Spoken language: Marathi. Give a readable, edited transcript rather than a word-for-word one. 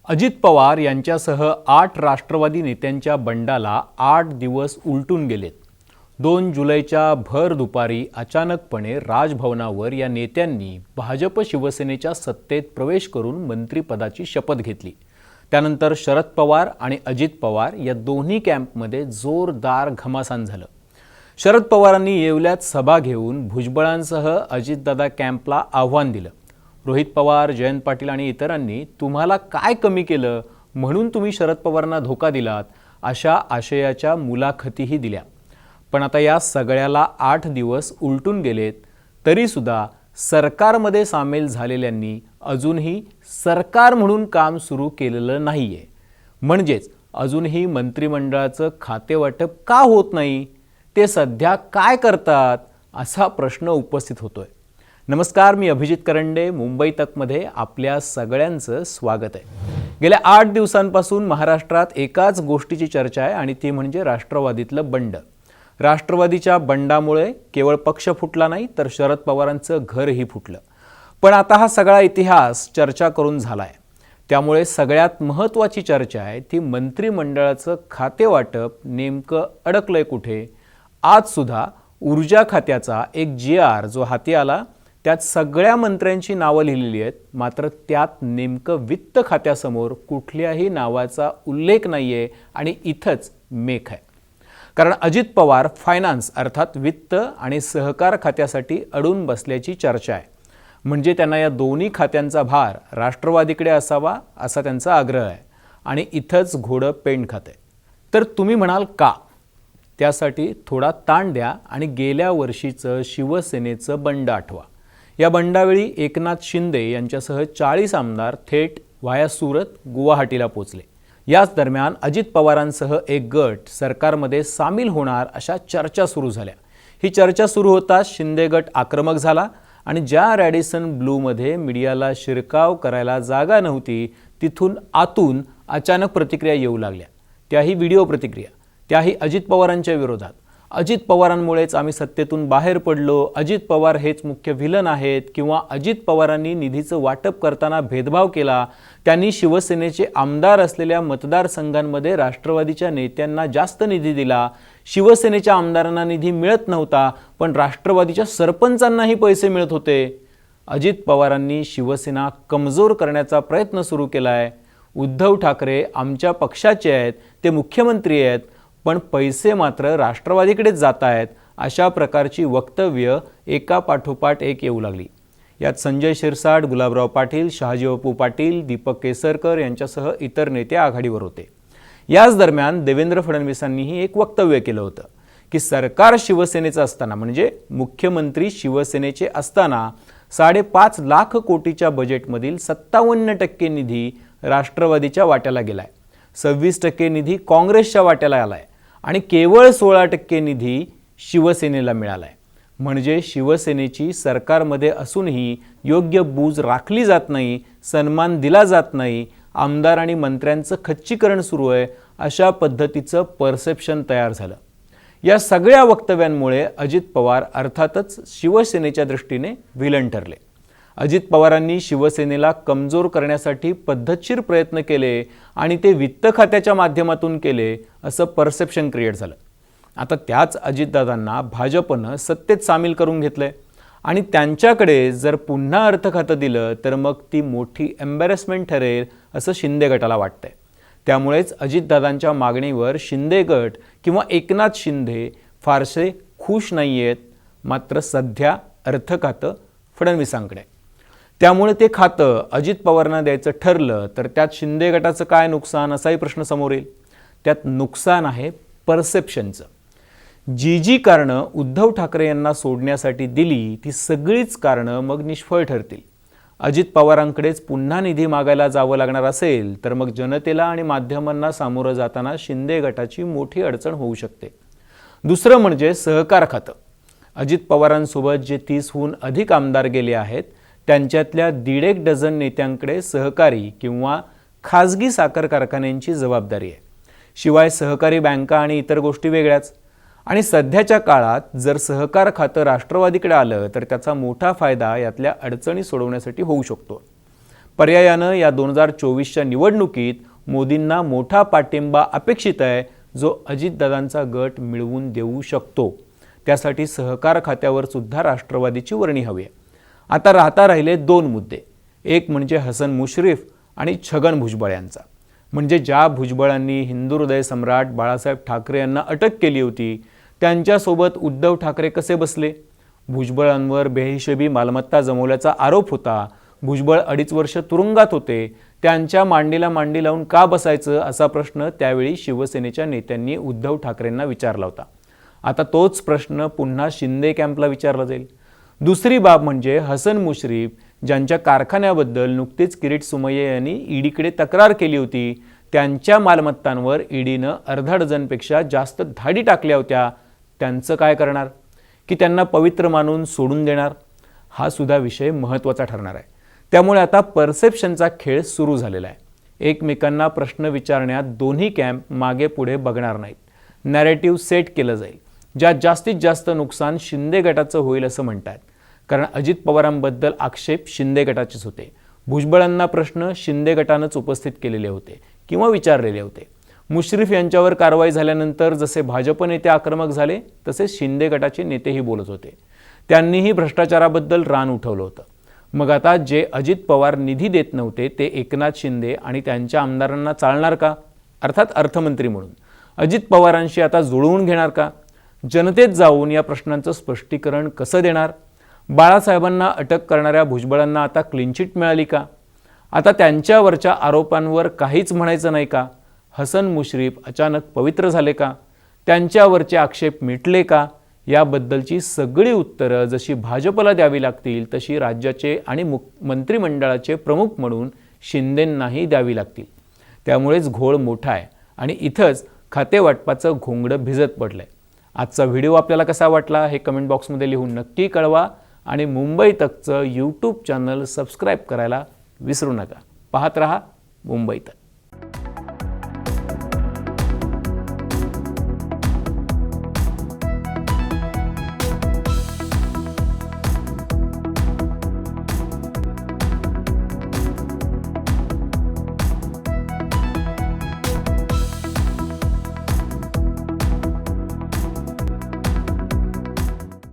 अजित पवार यांच्यासह 8 राष्ट्रवादी नेत्यांच्या बंडाला 8 दिवस उलटून गेलेत। 2 जुलैच्या भर दुपारी अचानकपणे राजभवनावर या नेत्यांनी भाजप शिवसेनेच्या सत्तेत प्रवेश करून मंत्रिपदाची शपथ घेतली। त्यानंतर शरद पवार आणि अजित पवार या दोन्ही कॅम्पमध्ये जोरदार घमासान झालं। शरद पवारांनी येवल्यात सभा घेऊन भुजबळांसह अजितदादा कॅम्पला आव्हान दिलं। रोहित पवार, जयंत पाटील आणि इतरांनी तुम्हाला काय कमी केलं म्हणून तुम्ही शरद पवारांना धोका दिलात अशा आशयाच्या मुलाखतीही दिल्या। पण आता या सगळ्याला 8 दिवस उलटून गेलेत तरी सुद्धा सरकारमध्ये सामील झालेल्यांनी अजूनही सरकार म्हणून काम सुरू केलेलं नाहीये। म्हणजेच अजूनही मंत्रिमंडळाचं खातेवाटप का होत नाही, ते सध्या काय करतात असा प्रश्न उपस्थित होतोय। नमस्कार, मी अभिजित करंडे, मुंबई तकमध्ये आपल्या सगळ्यांचं स्वागत आहे। गेल्या 8 दिवसांपासून महाराष्ट्रात एकाच गोष्टीची चर्चा आहे आणि ती म्हणजे राष्ट्रवादीतलं बंड। राष्ट्रवादीच्या बंडामुळे केवळ पक्ष फुटला नाही तर शरद पवारांचं घरही फुटलं। पण आता हा सगळा इतिहास चर्चा करून झालाय, त्यामुळे सगळ्यात महत्त्वाची चर्चा आहे ती मंत्रिमंडळाचं खातेवाटप नेमकं अडकलंय कुठे। आज सुद्धा ऊर्जा खात्याचा एक GR जो हाती आला त्यात सगळ्या मंत्र्यांची नावं लिहिलेली आहेत, मात्र त्यात नेमकं वित्त खात्यासमोर कुठल्याही नावाचा उल्लेख नाहीये आणि इथंच मेख आहे। कारण अजित पवार फायनान्स अर्थात वित्त आणि सहकार खात्यासाठी अडून बसल्याची चर्चा आहे। म्हणजे त्यांना या दोन्ही खात्यांचा भार राष्ट्रवादीकडे असावा असा त्यांचा आग्रह आहे आणि इथंच घोडं पेंड खाते। तर तुम्ही म्हणाल का? त्यासाठी थोडा ताण द्या आणि गेल्या वर्षीचं शिवसेनेचं बंड आठवा। या बंडावेळी एकनाथ शिंदे यांच्यासह 40 आमदार थेट व्हाया सुरत, गुवाहाटीला पोचले। याच दरम्यान अजित पवारांसह एक गट सरकारमध्ये सामील होणार अशा चर्चा सुरू झाल्या। ही चर्चा सुरू होताच शिंदे गट आक्रमक झाला आणि ज्या रॅडिसन ब्लूमध्ये मीडियाला शिरकाव करायला जागा नव्हती तिथून आतून अचानक प्रतिक्रिया येऊ लागल्या। त्याही व्हिडिओ प्रतिक्रिया, त्याही अजित पवारांच्या विरोधात। अजित पवारांमुळेच आम्ही सत्तेतून बाहेर पडलो, अजित पवार हेच मुख्य व्हिलन आहेत, किंवा अजित पवारांनी निधीचं वाटप करताना भेदभाव केला, त्यांनी शिवसेनेचे आमदार असलेल्या मतदारसंघांमध्ये राष्ट्रवादीच्या नेत्यांना जास्त निधी दिला, शिवसेनेच्या आमदारांना निधी मिळत नव्हता पण राष्ट्रवादीच्या सरपंचांनाही पैसे मिळत होते। अजित पवारांनी शिवसेना कमजोर करण्याचा प्रयत्न सुरू केलाय। उद्धव ठाकरे आमच्या पक्षाचे आहेत, ते मुख्यमंत्री आहेत, पण पैसे मात्र राष्ट्रवादीकडेच जात आहेत, अशा प्रकारची वक्तव्य एका पाठोपाठ एक येऊ लागली। यात संजय शिरसाट, गुलाबराव पाटील, शहाजी बापू पाटील, दीपक केसरकर यांच्यासह इतर नेते आघाडीवर होते। याच दरम्यान देवेंद्र फडणवीसांनीही एक वक्तव्य केलं होतं की सरकार शिवसेनेचं असताना, म्हणजे मुख्यमंत्री शिवसेनेचे असताना 5.5 लाख कोटीच्या बजेटमधील 57% निधी राष्ट्रवादीच्या वाट्याला गेलाय, 26% निधी काँग्रेसच्या वाट्याला आलाय आणि केवळ 16% निधी शिवसेनेला मिळालाय। म्हणजे शिवसेनेची सरकारमध्ये असूनही योग्य बूज राखली जात नाही, सन्मान दिला जात नाही, आमदार आणि मंत्र्यांचं खच्चीकरण सुरू आहे, अशा पद्धतीचं परसेप्शन तयार झालं। या सगळ्या वक्तव्यांमुळे अजित पवार अर्थातच शिवसेनेच्या दृष्टीने व्हिलन ठरले। अजित पवारांनी शिवसेनेला कमजोर करण्यासाठी पद्धतशीर प्रयत्न केले आणि ते वित्त खात्याच्या माध्यमातून केले असं परसेप्शन क्रिएट झालं। आता त्याच अजितदादांना भाजपनं सत्तेत सामील करून घेतलंय आणि त्यांच्याकडे जर पुन्हा अर्थ खातं दिलं तर मग ती मोठी एम्बॅरेसमेंट ठरेल असं शिंदे गटाला वाटतंय। त्यामुळेच अजितदादांच्या मागणीवर शिंदे गट किंवा एकनाथ शिंदे फारसे खुश नाहीयेत। मात्र सध्या अर्थ खातं फडणवीसांकडे, त्यामुळे ते खातं अजित पवारांना द्यायचं ठरलं तर त्यात शिंदे गटाचं काय नुकसान असाही प्रश्न समोर येईल। त्यात नुकसान आहे परसेप्शनचं। जी कारणं उद्धव ठाकरे यांना सोडण्यासाठी दिली ती सगळीच कारणं मग निष्फळ ठरतील। अजित पवारांकडेच पुन्हा निधी मागायला जावं लागणार असेल तर मग जनतेला आणि माध्यमांना सामोरं जाताना शिंदे गटाची मोठी अडचण होऊ शकते। दुसरं म्हणजे सहकार खातं। अजित पवारांसोबत जे 30हून अधिक आमदार गेले आहेत त्यांच्यातल्या 1.5 डझन नेत्यांकडे सहकारी किंवा खाजगी साखर कारखान्यांची जबाबदारी आहे। शिवाय सहकारी बँका आणि इतर गोष्टी वेगळ्याच। आणि सध्याच्या काळात जर सहकार खातं राष्ट्रवादीकडे आलं तर त्याचा मोठा फायदा यातल्या अडचणी सोडवण्यासाठी होऊ शकतो। पर्यायानं या 2024च्या निवडणुकीत मोदींना मोठा पाठिंबा अपेक्षित आहे, जो अजितदादांचा गट मिळवून देऊ शकतो. त्यासाठी सहकार खात्यावर सुद्धा राष्ट्रवादीची वर्णी हवी आहे. आता राहिले 2 मुद्दे. एक म्हणजे हसन मुश्रीफ आणि छगन भुजबळ यांचा. म्हणजे ज्या भुजबळांनी हिंदू हृदय सम्राट बाळासाहेब ठाकरे यांना अटक केली होती, त्यांच्यासोबत उद्धव ठाकरे कसे बसले? भुजबळांवर बेहिशेबी मालमत्ता जमवल्याचा आरोप होता. भुजबळ 2.5 वर्ष तुरुंगात होते. त्यांच्या मांडीला मांडी लावून का बसायचं, असा प्रश्न त्यावेळी शिवसेनेच्या नेत्यांनी उद्धव ठाकरेंना विचारला होता. आता तोच प्रश्न पुन्हा शिंदे कॅम्पला विचारला जाईल. दुसरी बाब म्हणजे हसन मुश्रीफ, ज्यांच्या कारखान्याबद्दल नुकतीच किरीट सोमय्या यांनी ईडीकडे तक्रार केली होती, त्यांच्या मालमत्तांवर ईडीनं अर्धा डझनपेक्षा जास्त धाडी टाकल्या होत्या. त्यांचं काय करणार? की त्यांना पवित्र मानून सोडून देणार? हा सुद्धा विषय महत्त्वाचा ठरणार आहे. त्यामुळे आता परसेप्शनचा खेळ सुरू झालेला आहे. एकमेकांना प्रश्न विचारण्यात दोन्ही कॅम्प मागे पुढे बघणार नाहीत. नॅरेटिव्ह सेट केलं जाईल. ज्यात जास्तीत जास्त नुकसान शिंदे गटाचं होईल असं म्हणतात. कारण अजित पवारांबद्दल आक्षेप शिंदे गटाचेच होते. भुजबळांना प्रश्न शिंदे गटानंच उपस्थित केलेले होते किंवा विचारलेले होते. मुश्रीफ यांच्यावर कारवाई झाल्यानंतर जसे भाजप नेते आक्रमक झाले, तसे शिंदे गटाचे नेतेही बोलत होते. त्यांनीही भ्रष्टाचाराबद्दल रान उठवलं होतं. मग आता जे अजित पवार निधी देत नव्हते ते एकनाथ शिंदे आणि त्यांच्या आमदारांना चालणार का? अर्थात अर्थमंत्री म्हणून अजित पवारांशी आता जुळवून घेणार का? जनतेत जाऊन या प्रश्नांचं स्पष्टीकरण कसं देणार? बाळासाहेबांना अटक करणाऱ्या भुजबळांना आता क्लीन चिट मिळाली का? आता त्यांच्यावरच्या आरोपांवर काहीच म्हणायचं नाही का? हसन मुश्रीफ अचानक पवित्र झाले का? त्यांच्यावरचे आक्षेप मिटले का? याबद्दलची सगळी उत्तरं जशी भाजपला द्यावी लागतील, तशी राज्याचे आणि मंत्रिमंडळाचे प्रमुख म्हणून शिंदेंनाही द्यावी लागतील. त्यामुळेच घोळ मोठा आहे आणि इथंच खातेवाटपाचं घोंगडं भिजत पडलंय. आजचा व्हिडिओ आपल्याला कसा वाटला हे कमेंट बॉक्समध्ये लिहून नक्की कळवा आणि मुंबई तकचं यूट्यूब चॅनल सबस्क्राईब करायला विसरू नका. पाहत रहा मुंबई तक.